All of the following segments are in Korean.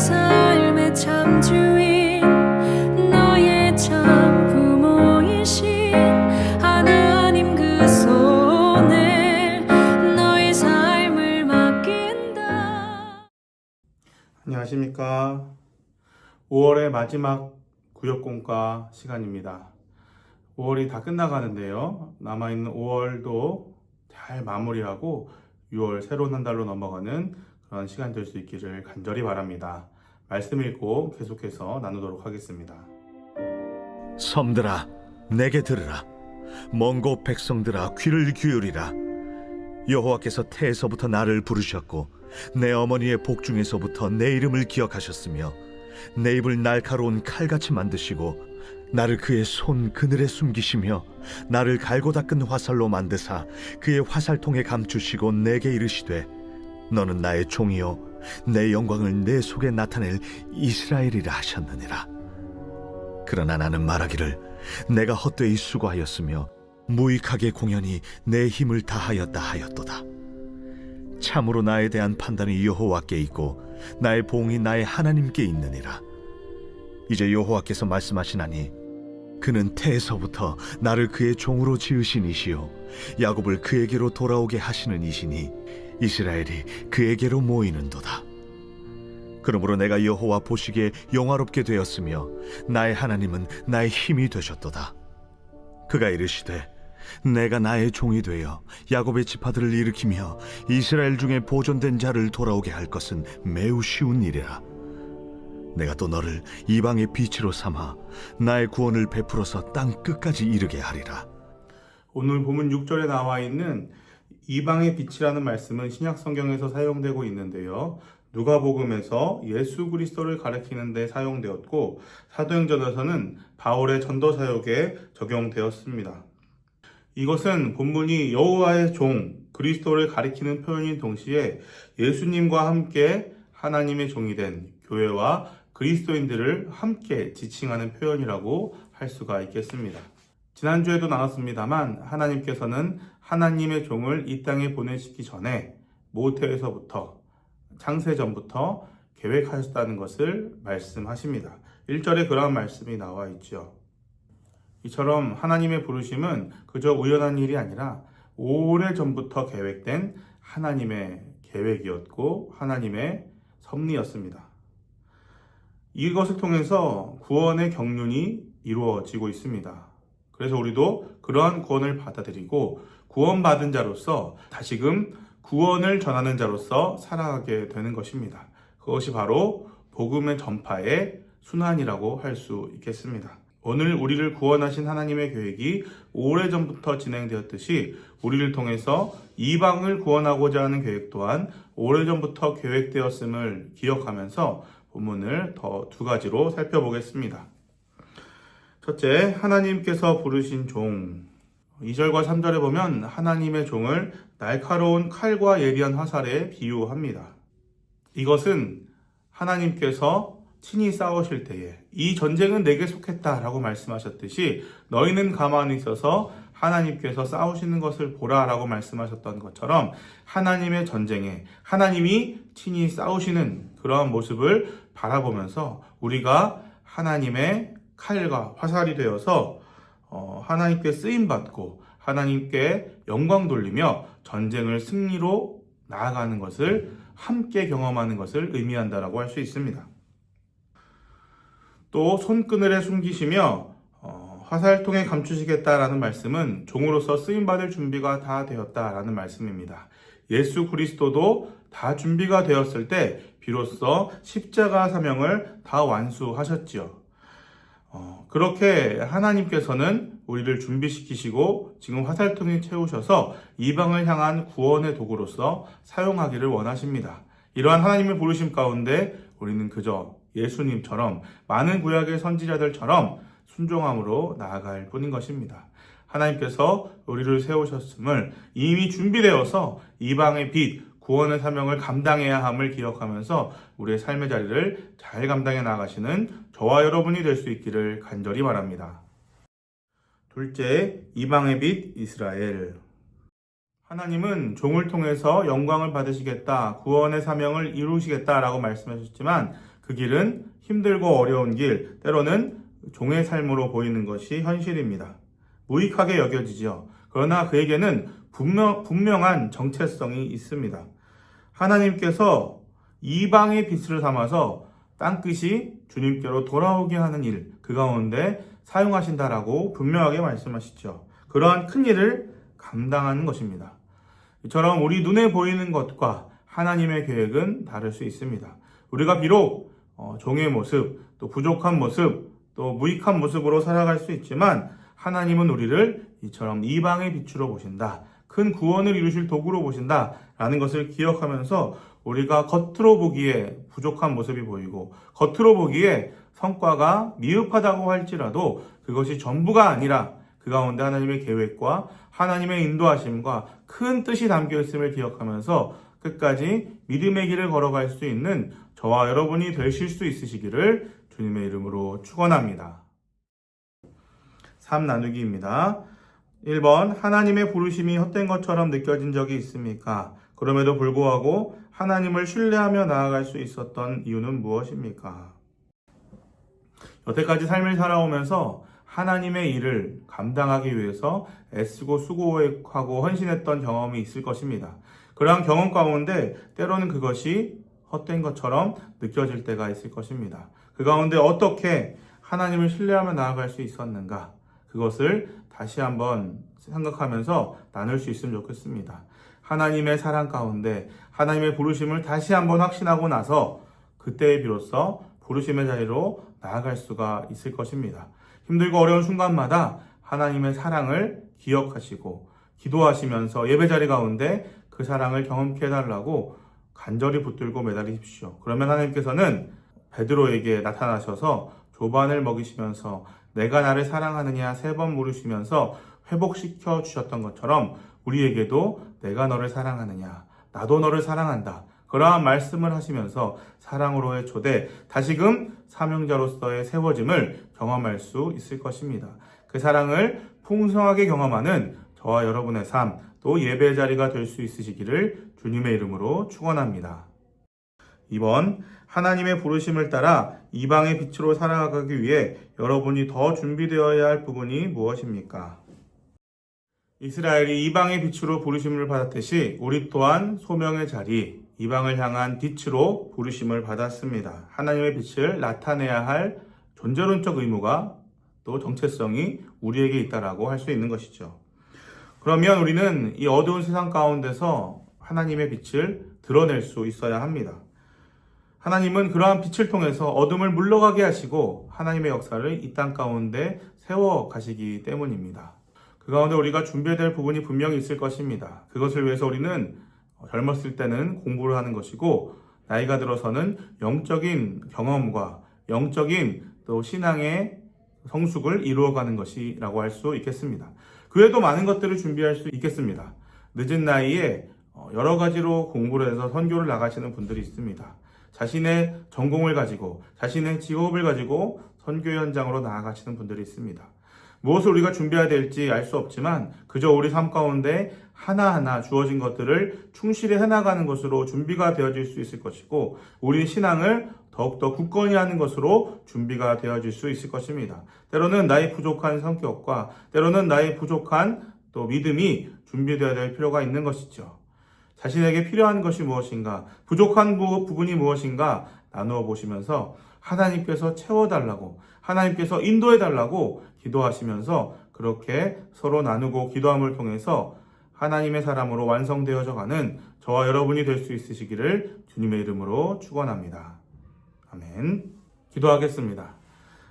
삶의 참 주인 너의 참 부모이신 하나님 그 손에 너의 삶을 맡긴다. 안녕하십니까. 5월의 마지막 구역공과 시간입니다. 5월이 다 끝나가는데요. 남아있는 5월도 잘 마무리하고 6월 새로운 한 달로 넘어가는 그런 시간 될 수 있기를 간절히 바랍니다. 말씀 읽고 계속해서 나누도록 하겠습니다. 섬들아 내게 들으라. 먼 곳 백성들아 귀를 기울이라. 여호와께서 태에서부터 나를 부르셨고 내 어머니의 복중에서부터 내 이름을 기억하셨으며 내 입을 날카로운 칼같이 만드시고 나를 그의 손 그늘에 숨기시며 나를 갈고 닦은 화살로 만드사 그의 화살통에 감추시고 내게 이르시되 너는 나의 종이요 내 영광을 내 속에 나타낼 이스라엘이라 하셨느니라. 그러나 나는 말하기를 내가 헛되이 수고하였으며 무익하게 공연히 내 힘을 다하였다 하였도다. 참으로 나에 대한 판단이 여호와께 있고 나의 보응이 나의 하나님께 있느니라. 이제 여호와께서 말씀하시나니 그는 태에서부터 나를 그의 종으로 지으신 이시요 야곱을 그에게로 돌아오게 하시는 이시니 이스라엘이 그에게로 모이는도다. 그러므로 내가 여호와 보시기에 영화롭게 되었으며 나의 하나님은 나의 힘이 되셨도다. 그가 이르시되 내가 나의 종이 되어 야곱의 지파들을 일으키며 이스라엘 중에 보존된 자를 돌아오게 할 것은 매우 쉬운 일이라. 내가 또 너를 이방의 빛으로 삼아 나의 구원을 베풀어서 땅 끝까지 이르게 하리라. 오늘 본문 6절에 나와 있는 이방의 빛이라는 말씀은 신약 성경에서 사용되고 있는데요. 누가복음에서 예수 그리스도를 가리키는 데 사용되었고 사도행전에서는 바울의 전도 사역에 적용되었습니다. 이것은 본문이 여호와의 종 그리스도를 가리키는 표현인 동시에 예수님과 함께 하나님의 종이 된 교회와 그리스도인들을 함께 지칭하는 표현이라고 할 수가 있겠습니다. 지난주에도 나눴습니다만 하나님께서는 하나님의 종을 이 땅에 보내시기 전에 모태에서부터 창세전부터 계획하셨다는 것을 말씀하십니다. 1절에 그러한 말씀이 나와 있죠. 이처럼 하나님의 부르심은 그저 우연한 일이 아니라 오래전부터 계획된 하나님의 계획이었고 하나님의 섭리였습니다. 이것을 통해서 구원의 경륜이 이루어지고 있습니다. 그래서 우리도 그러한 구원을 받아들이고 구원받은 자로서 다시금 구원을 전하는 자로서 살아가게 되는 것입니다. 그것이 바로 복음의 전파의 순환이라고 할 수 있겠습니다. 오늘 우리를 구원하신 하나님의 계획이 오래전부터 진행되었듯이 우리를 통해서 이방을 구원하고자 하는 계획 또한 오래전부터 계획되었음을 기억하면서 본문을 더 두 가지로 살펴보겠습니다. 첫째, 하나님께서 부르신 종. 2절과 3절에 보면 하나님의 종을 날카로운 칼과 예리한 화살에 비유합니다. 이것은 하나님께서 친히 싸우실 때에 이 전쟁은 내게 속했다라고 말씀하셨듯이 너희는 가만히 있어서 하나님께서 싸우시는 것을 보라라고 말씀하셨던 것처럼 하나님의 전쟁에 하나님이 친히 싸우시는 그러한 모습을 바라보면서 우리가 하나님의 칼과 화살이 되어서 하나님께 쓰임받고 하나님께 영광 돌리며 전쟁을 승리로 나아가는 것을 함께 경험하는 것을 의미한다라고 할 수 있습니다. 또 손그늘에 숨기시며 화살통에 감추시겠다라는 말씀은 종으로서 쓰임받을 준비가 다 되었다라는 말씀입니다. 예수 그리스도도 다 준비가 되었을 때 비로소 십자가 사명을 다 완수하셨지요. 그렇게 하나님께서는 우리를 준비시키시고 지금 화살통에 채우셔서 이방을 향한 구원의 도구로서 사용하기를 원하십니다. 이러한 하나님의 부르심 가운데 우리는 그저 예수님처럼 많은 구약의 선지자들처럼 순종함으로 나아갈 뿐인 것입니다. 하나님께서 우리를 세우셨음을 이미 준비되어서 이방의 빛, 구원의 사명을 감당해야 함을 기억하면서 우리의 삶의 자리를 잘 감당해 나가시는 저와 여러분이 될 수 있기를 간절히 바랍니다. 둘째, 이방의 빛 이스라엘. 하나님은 종을 통해서 영광을 받으시겠다, 구원의 사명을 이루시겠다라고 말씀하셨지만 그 길은 힘들고 어려운 길, 때로는 종의 삶으로 보이는 것이 현실입니다. 무익하게 여겨지죠. 그러나 그에게는 분명한 정체성이 있습니다. 하나님께서 이방의 빛을 삼아서 땅끝이 주님께로 돌아오게 하는 일, 그 가운데 사용하신다라고 분명하게 말씀하시죠. 그러한 큰 일을 감당하는 것입니다. 이처럼 우리 눈에 보이는 것과 하나님의 계획은 다를 수 있습니다. 우리가 비록 종의 모습, 또 부족한 모습, 또 무익한 모습으로 살아갈 수 있지만 하나님은 우리를 이처럼 이방의 빛으로 보신다. 큰 구원을 이루실 도구로 보신다. 라는 것을 기억하면서 우리가 겉으로 보기에 부족한 모습이 보이고 겉으로 보기에 성과가 미흡하다고 할지라도 그것이 전부가 아니라 그 가운데 하나님의 계획과 하나님의 인도하심과 큰 뜻이 담겨 있음을 기억하면서 끝까지 믿음의 길을 걸어갈 수 있는 저와 여러분이 되실 수 있으시기를 주님의 이름으로 축원합니다. 삶 나누기입니다. 1번, 하나님의 부르심이 헛된 것처럼 느껴진 적이 있습니까? 그럼에도 불구하고 하나님을 신뢰하며 나아갈 수 있었던 이유는 무엇입니까? 여태까지 삶을 살아오면서 하나님의 일을 감당하기 위해서 애쓰고 수고하고 헌신했던 경험이 있을 것입니다. 그러한 경험 가운데 때로는 그것이 헛된 것처럼 느껴질 때가 있을 것입니다. 그 가운데 어떻게 하나님을 신뢰하며 나아갈 수 있었는가? 그것을 다시 한번 생각하면서 나눌 수 있으면 좋겠습니다. 하나님의 사랑 가운데 하나님의 부르심을 다시 한번 확신하고 나서 그때에 비로소 부르심의 자리로 나아갈 수가 있을 것입니다. 힘들고 어려운 순간마다 하나님의 사랑을 기억하시고 기도하시면서 예배 자리 가운데 그 사랑을 경험케 해달라고 간절히 붙들고 매달리십시오. 그러면 하나님께서는 베드로에게 나타나셔서 조반을 먹이시면서 내가 나를 사랑하느냐 3번 물으시면서 회복시켜 주셨던 것처럼 우리에게도 내가 너를 사랑하느냐, 나도 너를 사랑한다. 그러한 말씀을 하시면서 사랑으로의 초대, 다시금 사명자로서의 세워짐을 경험할 수 있을 것입니다. 그 사랑을 풍성하게 경험하는 저와 여러분의 삶, 또 예배 자리가 될 수 있으시기를 주님의 이름으로 축원합니다. 2번, 하나님의 부르심을 따라 이방의 빛으로 살아가기 위해 여러분이 더 준비되어야 할 부분이 무엇입니까? 이스라엘이 이방의 빛으로 부르심을 받았듯이 우리 또한 소명의 자리, 이방을 향한 빛으로 부르심을 받았습니다. 하나님의 빛을 나타내야 할 존재론적 의무가 또 정체성이 우리에게 있다라고 할 수 있는 것이죠. 그러면 우리는 이 어두운 세상 가운데서 하나님의 빛을 드러낼 수 있어야 합니다. 하나님은 그러한 빛을 통해서 어둠을 물러가게 하시고 하나님의 역사를 이 땅 가운데 세워 가시기 때문입니다. 그 가운데 우리가 준비해야 될 부분이 분명히 있을 것입니다. 그것을 위해서 우리는 젊었을 때는 공부를 하는 것이고 나이가 들어서는 영적인 경험과 영적인 또 신앙의 성숙을 이루어가는 것이라고 할 수 있겠습니다. 그 외에도 많은 것들을 준비할 수 있겠습니다. 늦은 나이에 여러 가지로 공부를 해서 선교를 나가시는 분들이 있습니다. 자신의 전공을 가지고 자신의 직업을 가지고 선교 현장으로 나아가시는 분들이 있습니다. 무엇을 우리가 준비해야 될지 알 수 없지만 그저 우리 삶 가운데 하나하나 주어진 것들을 충실히 해나가는 것으로 준비가 되어질 수 있을 것이고 우리 신앙을 더욱더 굳건히 하는 것으로 준비가 되어질 수 있을 것입니다. 때로는 나의 부족한 성격과 때로는 나의 부족한 또 믿음이 준비되어야 될 필요가 있는 것이죠. 자신에게 필요한 것이 무엇인가, 부족한 부분이 무엇인가 나누어 보시면서 하나님께서 채워달라고, 하나님께서 인도해달라고 기도하시면서 그렇게 서로 나누고 기도함을 통해서 하나님의 사람으로 완성되어져 가는 저와 여러분이 될 수 있으시기를 주님의 이름으로 축원합니다. 아멘. 기도하겠습니다.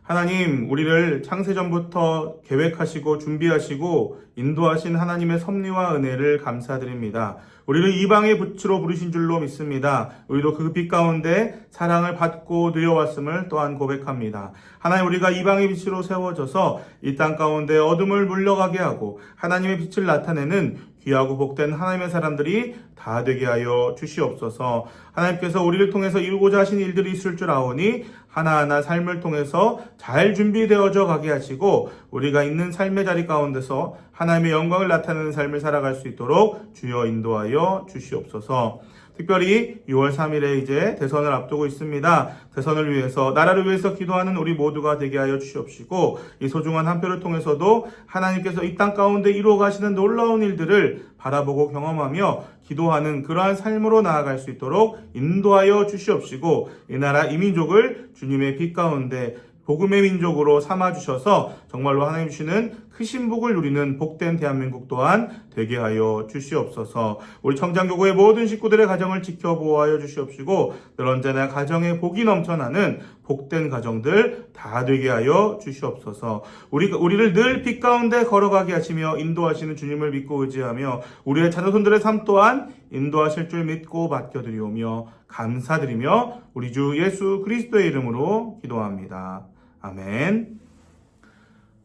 하나님, 우리를 창세전부터 계획하시고 준비하시고 인도하신 하나님의 섭리와 은혜를 감사드립니다. 우리를 이방의 빛으로 부르신 줄로 믿습니다. 우리도 그 빛 가운데 사랑을 받고 누려왔음을 또한 고백합니다. 하나님, 우리가 이방의 빛으로 세워져서 이 땅 가운데 어둠을 물러가게 하고 하나님의 빛을 나타내는 귀하고 복된 하나님의 사람들이 다 되게 하여 주시옵소서. 하나님께서 우리를 통해서 이루고자 하신 일들이 있을 줄 아오니 하나하나 삶을 통해서 잘 준비되어져 가게 하시고 우리가 있는 삶의 자리 가운데서 하나님의 영광을 나타내는 삶을 살아갈 수 있도록 주여 인도하여 주시옵소서. 특별히 6월 3일에 이제 대선을 앞두고 있습니다. 대선을 위해서, 나라를 위해서 기도하는 우리 모두가 되게 하여 주시옵시고, 이 소중한 한 표를 통해서도 하나님께서 이 땅 가운데 이루어 가시는 놀라운 일들을 바라보고 경험하며 기도하는 그러한 삶으로 나아갈 수 있도록 인도하여 주시옵시고, 이 나라 이 민족을 주님의 빛 가운데 복음의 민족으로 삼아주셔서 정말로 하나님 주시는 크신 복을 누리는 복된 대한민국 또한 되게 하여 주시옵소서. 우리 청장교구의 모든 식구들의 가정을 지켜보호하여 주시옵시고, 늘 언제나 가정에 복이 넘쳐나는 복된 가정들 다 되게 하여 주시옵소서. 우리를 늘 빛 가운데 걸어가게 하시며 인도하시는 주님을 믿고 의지하며 우리의 자녀손들의 삶 또한 인도하실 줄 믿고 맡겨드리오며 감사드리며 우리 주 예수 그리스도의 이름으로 기도합니다. 아멘.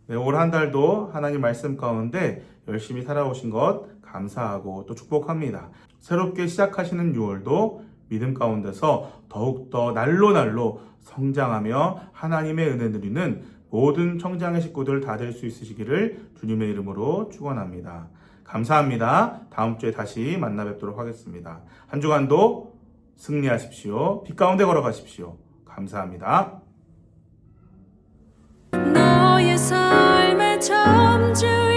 네, 올 한 달도 하나님 말씀 가운데 열심히 살아오신 것 감사하고 또 축복합니다. 새롭게 시작하시는 6월도 믿음 가운데서 더욱더 날로 성장하며 하나님의 은혜 누리는 모든 청장의 식구들 다 될 수 있으시기를 주님의 이름으로 축원합니다. 감사합니다. 다음 주에 다시 만나 뵙도록 하겠습니다. 한 주간도 승리하십시오. 빛 가운데 걸어가십시오. 감사합니다. 너의 삶의 점주인